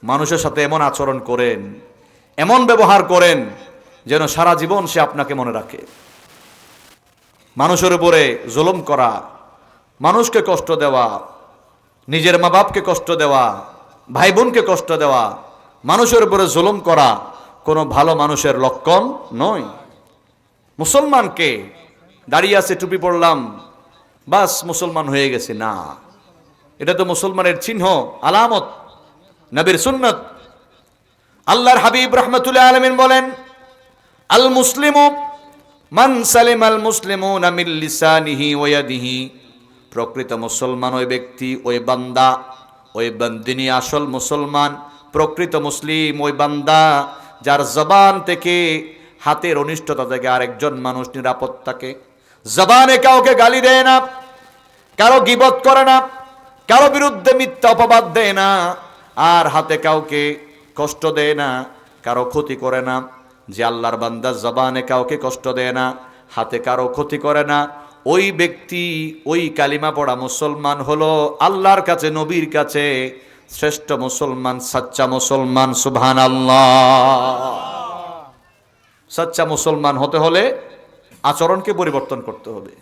মানুষের সাথে এমন আচরণ করেন, এমন ব্যবহার করেন যেন সারা জীবন সে আপনাকে মনে রাখে। মানুষের উপরে জুলুম করা, মানুষকে কষ্ট দেওয়া, নিজের মা বাপকে কষ্ট দেওয়া, ভাই বোনকে কষ্ট দেওয়া, মানুষের উপরে জুলুম করা কোনো ভালো মানুষের লক্ষণ নয়। মুসলমানকে দাঁড়িয়ে আছে, টুপি পড়লাম, বাস মুসলমান হয়ে গেছে না, এটা তো মুসলমানের চিহ্ন, আলামত, নবীর সুন্নত। আল্লাহর হাবিব রাহমাতুল্লাহ আলামিন বলেন, আল মুসলিমু মান সালিম আল মুসলিমুনা মিন লিসানিহি ওয়া ইয়াদিহি। প্রকৃত মুসলমান ওই ব্যক্তি, ওই বান্দা, ওই বান্দিনী আসল মুসলমান। প্রকৃত মুসলিম ওই বান্দা যার জবান থেকে, হাতের অনিষ্টতা থেকে আরেকজন মানুষ নিরাপদ থাকে। জবানে কাউকে গালি দেয় না, কারো গীবত করে না, কারো বিরুদ্ধে মিথ্যা অপবাদ দেয় না, আর হাতে কাউকে কষ্ট দেয় না, কারো ক্ষতি করে না। যে আল্লাহর বান্দা জবানে কাউকে কষ্ট দেয় না, হাতে কারো ক্ষতি করে না, ওই ব্যক্তি, ওই কালিমা পড়া মুসলমান হলো আল্লাহর কাছে, নবীর কাছে শ্রেষ্ঠ মুসলমান, সাচ্চা মুসলমান। সুবহানাল্লাহ। সাচ্চা মুসলমান হতে হলে আচরণকে পরিবর্তন করতে হবে।